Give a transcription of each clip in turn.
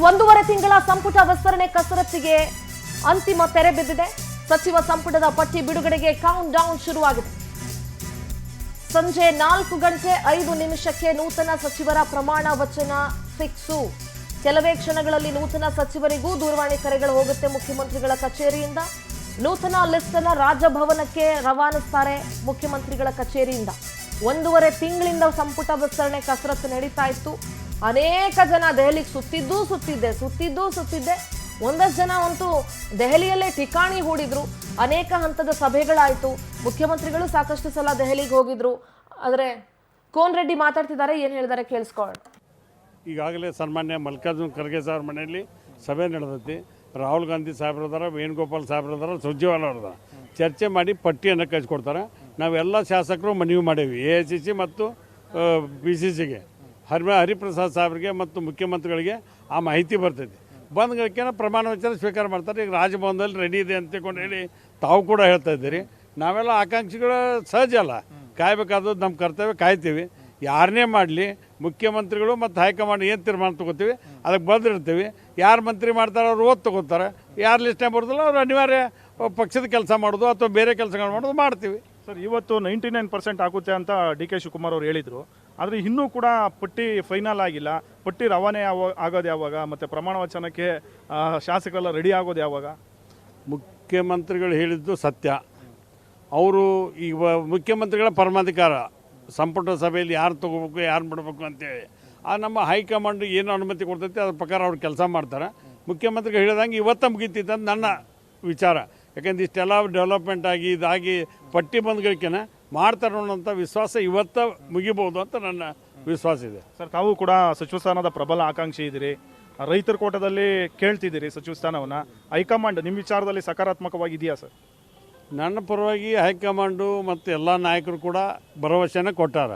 ಒಂದೂವರೆ ತಿಂಗಳ ಸಂಪುಟ ವಿಸ್ತರಣೆ ಕಸರತ್ತಿಗೆ ಅಂತಿಮ ತೆರೆ ಬಿದ್ದಿದೆ. ಸಚಿವ ಸಂಪುಟದ ಪಟ್ಟಿ ಬಿಡುಗಡೆಗೆ ಕೌಂಟ್ ಡೌನ್ ಶುರುವಾಗಿದೆ. ಸಂಜೆ 4:05 ನೂತನ ಸಚಿವರ ಪ್ರಮಾಣ ವಚನ ಫಿಕ್ಸು. ಕೆಲವೇ ಕ್ಷಣಗಳಲ್ಲಿ ನೂತನ ಸಚಿವರಿಗೂ ದೂರವಾಣಿ ಕರೆಗಳು ಹೋಗುತ್ತೆ. ಮುಖ್ಯಮಂತ್ರಿಗಳ ಕಚೇರಿಯಿಂದ ನೂತನ ಲಿಸ್ಟ್ ಅನ್ನು ರಾಜಭವನಕ್ಕೆ ರವಾನಿಸ್ತಾರೆ. ಮುಖ್ಯಮಂತ್ರಿಗಳ ಕಚೇರಿಯಿಂದ ಒಂದೂವರೆ ತಿಂಗಳಿಂದ ಸಂಪುಟ ವಿಸ್ತರಣೆ ಕಸರತ್ತು ನಡೀತಾ ಇತ್ತು. ಅನೇಕ ಜನ ದೆಹಲಿಗೆ ಸುತ್ತಿದ್ದೆ. ಒಂದಷ್ಟು ಜನ ಅಂತೂ ದೆಹಲಿಯಲ್ಲೇ ಠಿಕಾಣಿ ಹೂಡಿದ್ರು. ಅನೇಕ ಹಂತದ ಸಭೆಗಳಾಯಿತು. ಮುಖ್ಯಮಂತ್ರಿಗಳು ಸಾಕಷ್ಟು ಸಲ ದೆಹಲಿಗೆ ಹೋಗಿದ್ರು. ಆದರೆ ಕೋನ್ ರೆಡ್ಡಿ ಮಾತಾಡ್ತಿದ್ದಾರೆ, ಏನು ಹೇಳಿದ್ದಾರೆ ಕೇಳಿಸ್ಕೊಳ್ಳೋಣ. ಈಗಾಗಲೇ ಸನ್ಮಾನ್ಯ ಮಲ್ಲಿಕಾರ್ಜುನ ಖರ್ಗೆ ಸಾಹೇಬ್ರ ಮನೆಯಲ್ಲಿ ಸಭೆ ನಡೆದೈತಿ. ರಾಹುಲ್ ಗಾಂಧಿ ಸಾಹೇಬ್ರದಾರ, ವೇಣುಗೋಪಾಲ್ ಸಾಹೇಬ್ರದಾರ, ಸುರ್ಜೇವಾಲ ಅವ್ರದಾರ ಚರ್ಚೆ ಮಾಡಿ ಪಟ್ಟಿಯನ್ನು ಕಳಿಸ್ಕೊಡ್ತಾರೆ. ನಾವೆಲ್ಲ ಶಾಸಕರು ಮನವಿ ಮಾಡೇವಿ AICC ಮತ್ತು PCCಗೆ. ಹರಿಪ್ರಸಾದ್ ಸಾಹೇಬ್ರಿಗೆ ಮತ್ತು ಮುಖ್ಯಮಂತ್ರಿಗಳಿಗೆ ಆ ಮಾಹಿತಿ ಬರ್ತೈತಿ. ಬಂದ್ಗಳಕ್ಕೆ ಪ್ರಮಾಣ ವಚನ ಸ್ವೀಕಾರ ಮಾಡ್ತಾರೆ. ಈಗ ರಾಜಭವನದಲ್ಲಿ ರೆಡಿ ಇದೆ ಅಂತ ಹೇಳಿ ತಾವು ಕೂಡ ಹೇಳ್ತಾ ಇದ್ದೀರಿ. ನಾವೆಲ್ಲ ಆಕಾಂಕ್ಷಿಗಳು ಸಹಜ ಅಲ್ಲ, ಕಾಯಬೇಕಾದದ್ದು ನಮ್ಮ ಕರ್ತವ್ಯ, ಕಾಯ್ತೀವಿ. ಯಾರನ್ನೇ ಮಾಡಲಿ ಮುಖ್ಯಮಂತ್ರಿಗಳು ಮತ್ತು ಹೈಕಮಾಂಡ್ ಏನು ತೀರ್ಮಾನ ತೊಗೋತೀವಿ ಅದಕ್ಕೆ ಬಂದಿರ್ತೀವಿ. ಯಾರು ಮಂತ್ರಿ ಮಾಡ್ತಾರೆ ಅವ್ರು ಓದ್ ತೊಗೋತಾರೆ. ಯಾರು ಲಿಸ್ಟ್ನೇ ಬರೋದಿಲ್ಲ ಅವ್ರು ಅನಿವಾರ್ಯ ಪಕ್ಷದ ಕೆಲಸ ಮಾಡೋದು ಅಥವಾ ಬೇರೆ ಕೆಲಸಗಳು ಮಾಡೋದು ಮಾಡ್ತೀವಿ. ಸರ್, ಇವತ್ತು 99% ಆಗುತ್ತೆ ಅಂತ DK ಶಿವಕುಮಾರ್ ಅವರು ಹೇಳಿದರು. ಆದರೆ ಇನ್ನೂ ಕೂಡ ಪಟ್ಟಿ ಫೈನಲ್ ಆಗಿಲ್ಲ. ಪಟ್ಟಿ ರವಾನೆ ಆಗೋದು ಯಾವಾಗ, ಮತ್ತು ಪ್ರಮಾಣ ವಚನಕ್ಕೆ ಶಾಸಕರೆಲ್ಲ ರೆಡಿ ಆಗೋದು ಯಾವಾಗ? ಮುಖ್ಯಮಂತ್ರಿಗಳು ಹೇಳಿದ್ದು ಸತ್ಯ. ಅವರು ಈಗ ಮುಖ್ಯಮಂತ್ರಿಗಳ ಪರಮಾಧಿಕಾರ ಸಂಪುಟ ಸಭೆಯಲ್ಲಿ ಯಾರು ತೊಗೋಬೇಕು ಯಾರು ಬಿಡಬೇಕು ಅಂತೇಳಿ ನಮ್ಮ ಹೈಕಮಾಂಡ್ ಏನು ಅನುಮತಿ ಕೊಡ್ತೈತೆ ಅದ್ರ ಪ್ರಕಾರ ಅವ್ರು ಕೆಲಸ ಮಾಡ್ತಾರೆ. ಮುಖ್ಯಮಂತ್ರಿಗಳು ಹೇಳಿದಂಗೆ ಇವತ್ತ ಮುಗೀತಿತ್ತು ಅಂತ ನನ್ನ ವಿಚಾರ. ಯಾಕೆಂದ್ರೆ ಇಷ್ಟೆಲ್ಲ ಡೆವಲಪ್ಮೆಂಟ್ ಆಗಿ ಇದಾಗಿ ಪಟ್ಟಿ ಬಂದ್ಗಳಿಕೆನ ಮಾಡ್ತಾರೆ ಅನ್ನೋಂಥ ವಿಶ್ವಾಸ ಇವತ್ತ ಮುಗಿಬೋದು ಅಂತ ನನ್ನ ವಿಶ್ವಾಸ ಇದೆ. ಸರ್, ತಾವು ಕೂಡ ಸಚಿವ ಸ್ಥಾನದ ಪ್ರಬಲ ಆಕಾಂಕ್ಷಿ ಇದ್ದೀರಿ. ರೈತರ ಕೋಟದಲ್ಲಿ ಕೇಳ್ತಿದ್ದೀರಿ ಸಚಿವ ಸ್ಥಾನವನ್ನು. ಹೈಕಮಾಂಡ್ ನಿಮ್ಮ ವಿಚಾರದಲ್ಲಿ ಸಕಾರಾತ್ಮಕವಾಗಿದೆಯಾ ಸರ್? ನನ್ನ ಪರವಾಗಿ ಹೈಕಮಾಂಡು ಮತ್ತು ಎಲ್ಲ ನಾಯಕರು ಕೂಡ ಭರವಸೆನ ಕೊಟ್ಟಾರ.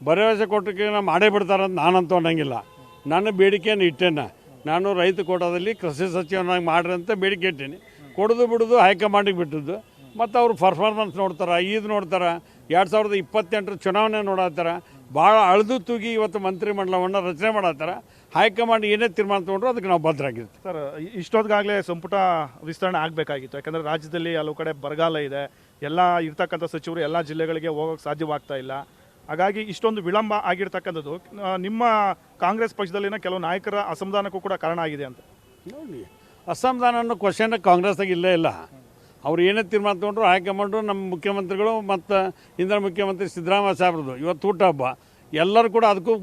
ಭರವಸೆ ಕೊಟ್ಟಕ್ಕೆ ಮಾಡೇ ಬಿಡ್ತಾರಂತ ನಾನಂತೂ ಅನ್ನಂಗಿಲ್ಲ. ನನ್ನ ಬೇಡಿಕೆಯನ್ನು ಇಟ್ಟೇನೆ. ನಾನು ರೈತ ಕೋಟಾದಲ್ಲಿ ಕೃಷಿ ಸಚಿವನಾಗಿ ಮಾಡ್ರಿ ಅಂತ ಬೇಡಿಕೆ ಇಟ್ಟೇನೆ. ಕೊಡೋದು ಬಿಡೋದು ಹೈಕಮಾಂಡಿಗೆ ಬಿಟ್ಟಿದ್ದು. ಮತ್ತು ಅವರು ಪರ್ಫಾರ್ಮೆನ್ಸ್ ನೋಡ್ತಾರೆ, ಇದು ನೋಡ್ತಾರೆ. 2028 ಚುನಾವಣೆ ನೋಡತ್ತಾರೆ. ಭಾಳ ಅಳೆದು ತೂಗಿ ಇವತ್ತು ಮಂತ್ರಿಮಂಡಲವನ್ನು ರಚನೆ ಮಾಡತ್ತಾರೆ. ಹೈಕಮಾಂಡ್ ಏನೇ ತೀರ್ಮಾನ ತೊಗೊಂಡ್ರು ಅದಕ್ಕೆ ನಾವು ಬದ್ಧರಾಗಿರ್ತೀವಿ. ಸರ್, ಇಷ್ಟೊತ್ತಿಗಾಗಲೇ ಸಂಪುಟ ವಿಸ್ತರಣೆ ಆಗಬೇಕಾಗಿತ್ತು. ಯಾಕಂದರೆ ರಾಜ್ಯದಲ್ಲಿ ಹಲವು ಕಡೆ ಬರಗಾಲ ಇದೆ. ಎಲ್ಲ ಇರ್ತಕ್ಕಂಥ ಸಚಿವರು ಎಲ್ಲ ಜಿಲ್ಲೆಗಳಿಗೆ ಹೋಗೋಕ್ಕೆ ಸಾಧ್ಯವಾಗ್ತಾ ಇಲ್ಲ. ಹಾಗಾಗಿ ಇಷ್ಟೊಂದು ವಿಳಂಬ ಆಗಿರ್ತಕ್ಕಂಥದ್ದು ನಿಮ್ಮ ಕಾಂಗ್ರೆಸ್ ಪಕ್ಷದಲ್ಲಿನ ಕೆಲವು ನಾಯಕರ ಅಸಮಾಧಾನಕ್ಕೂ ಕೂಡ ಕಾರಣ ಆಗಿದೆ ಅಂತ ನೋಡಿ. ಅಸಮಾಧಾನ ಅನ್ನೋ ಕ್ವಶನ್ ಕಾಂಗ್ರೆಸ್ದಾಗ ಇಲ್ಲೇ ಇಲ್ಲ. ಅವ್ರು ಏನೇ ತೀರ್ಮಾನ ತೊಗೊಂಡ್ರು ಹೈಕಮಾಂಡು, ನಮ್ಮ ಮುಖ್ಯಮಂತ್ರಿಗಳು ಮತ್ತು ಹಿಂದಿನ ಮುಖ್ಯಮಂತ್ರಿ ಸಿದ್ದರಾಮಯ್ಯ ಸಾಹೇಬ್ರದ್ದು ಇವತ್ತು ಊಟ ಹಬ್ಬ. ಎಲ್ಲರೂ ಕೂಡ ಅದಕ್ಕೂ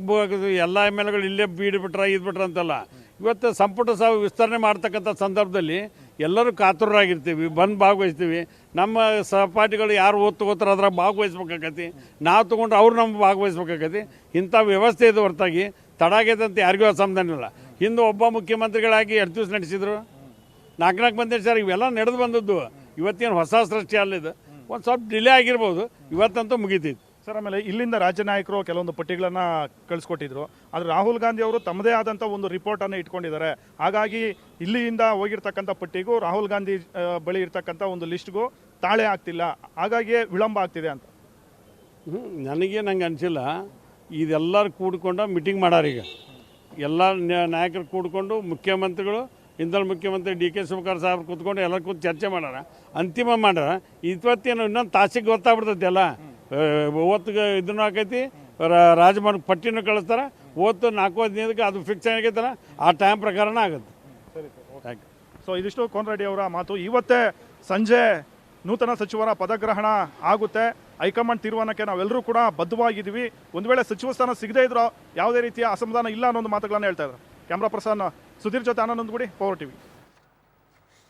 ಎಲ್ಲ MLAಗಳು ಇಲ್ಲೇ ಬೀಡ್ಬಿಟ್ರೆ ಇದು ಅಂತಲ್ಲ. ಇವತ್ತು ಸಂಪುಟ ವಿಸ್ತರಣೆ ಮಾಡ್ತಕ್ಕಂಥ ಸಂದರ್ಭದಲ್ಲಿ ಎಲ್ಲರೂ ಕಾತುರರಾಗಿರ್ತೀವಿ, ಬಂದು ಭಾಗವಹಿಸ್ತೀವಿ. ನಮ್ಮ ಸಹಪಾಠಿಗಳು ಯಾರು ಓದ್ ತೊಗೋತಾರೆ ಅದ್ರಾಗ ಭಾಗವಹಿಸ್ಬೇಕಾಗತಿ. ನಾವು ತೊಗೊಂಡ್ರೆ ಅವ್ರು ನಮ್ಗೆ ಭಾಗವಹಿಸ್ಬೇಕಾಗತಿ. ಇಂಥ ವ್ಯವಸ್ಥೆ ಇದು ಹೊರತಾಗಿ ತಡಾಗೈತೆ ಅಂತ ಯಾರಿಗೂ ಅಸಮಾಧಾನ ಇಲ್ಲ. ಹಿಂದೆ ಒಬ್ಬ ಮುಖ್ಯಮಂತ್ರಿಗಳಾಗಿ 2 ದಿವಸ ನಡೆಸಿದ್ರು, 4 ಬಂದಿರಿ ಸರ್. ಇವೆಲ್ಲ ನಡೆದು ಬಂದದ್ದು. ಇವತ್ತೇನು ಹೊಸ ಸೃಷ್ಟಿ ಅಲ್ಲಿದೆ. ಒಂದು ಸ್ವಲ್ಪ ಡಿಲೇ ಆಗಿರ್ಬೋದು, ಇವತ್ತಂತೂ ಮುಗಿತೈತಿ ಸರ್. ಆಮೇಲೆ ಇಲ್ಲಿಂದ ರಾಜ್ಯ ನಾಯಕರು ಕೆಲವೊಂದು ಪಟ್ಟಿಗಳನ್ನು ಕಳಿಸ್ಕೊಟ್ಟಿದ್ರು. ಆದರೆ ರಾಹುಲ್ ಗಾಂಧಿ ಅವರು ತಮ್ಮದೇ ಆದಂಥ ಒಂದು ರಿಪೋರ್ಟನ್ನು ಇಟ್ಕೊಂಡಿದ್ದಾರೆ. ಹಾಗಾಗಿ ಇಲ್ಲಿಂದ ಹೋಗಿರ್ತಕ್ಕಂಥ ಪಟ್ಟಿಗೂ ರಾಹುಲ್ ಗಾಂಧಿ ಬಳಿ ಇರ್ತಕ್ಕಂಥ ಒಂದು ಲಿಸ್ಟ್ಗೂ ತಾಳೆ ಆಗ್ತಿಲ್ಲ. ಹಾಗಾಗಿಯೇ ವಿಳಂಬ ಆಗ್ತಿದೆ ಅಂತ ನಂಗೆ ಅನಿಸಿಲ್ಲ. ಇದೆಲ್ಲರೂ ಕೂಡ್ಕೊಂಡು ಮೀಟಿಂಗ್ ಮಾಡಾರ. ಈಗ ಎಲ್ಲ ನಾಯಕರು ಕೂಡ್ಕೊಂಡು ಮುಖ್ಯಮಂತ್ರಿಗಳು, ಹಿಂದಿನ ಮುಖ್ಯಮಂತ್ರಿ DK ಶಿವಕುಮಾರ್ ಸಾಹೇಬ್ರು ಕೂತ್ಕೊಂಡು ಎಲ್ಲರೂ ಕೂತು ಚರ್ಚೆ ಮಾಡ್ಯಾರ, ಅಂತಿಮ ಮಾಡ್ಯಾರ. ಇವತ್ತೇನು ಇನ್ನೊಂದು ತಾಸಿಗೆ ಗೊತ್ತಾಗ್ಬಿಡ್ತೈತಿ. ಎಲ್ಲ ಓತ್ತಿಗೆ ಇದನ್ನು ಆಕೈತಿ, ರಾಜಭವನಕ್ಕೆ ಪಟ್ಟಿನೂ ಕಳಿಸ್ತಾರೆ. ಓತ್ತು 4:15 ಅದು ಫಿಕ್ಸ್ ಆಗೈತಲ್ಲ, ಆ ಟೈಮ್ ಪ್ರಕಾರನೇ ಆಗುತ್ತೆ. ಸರಿ ಸರ್, ಥ್ಯಾಂಕ್ ಯು. ಸೊ ಇದಿಷ್ಟು ಕೋನ್ ರೆಡ್ಡಿ ಅವರ ಮಾತು. ಇವತ್ತೇ ಸಂಜೆ ನೂತನ ಸಚಿವರ ಪದಗ್ರಹಣ ಆಗುತ್ತೆ. ಹೈಕಮಾಂಡ್ ತೀರ್ಮಾನಕ್ಕೆ ನಾವೆಲ್ಲರೂ ಕೂಡ ಬದ್ಧವಾಗಿದ್ದೀವಿ. ಒಂದು ವೇಳೆ ಸಚಿವ ಸ್ಥಾನ ಸಿಗದೇ ಇದ್ರೂ ಯಾವುದೇ ರೀತಿಯ ಅಸಮಾಧಾನ ಇಲ್ಲ ಅನ್ನೋ ಒಂದು ಮಾತುಗಳನ್ನು ಹೇಳ್ತಾ ಇದ್ದಾರೆ. ಕ್ಯಾಮ್ರಾ ಪರ್ಸನ್ ಸುಧೀರ್ ಜೊತೆ ಆನಂದ್ ಗುಡಿ, ಪವರ್ TV.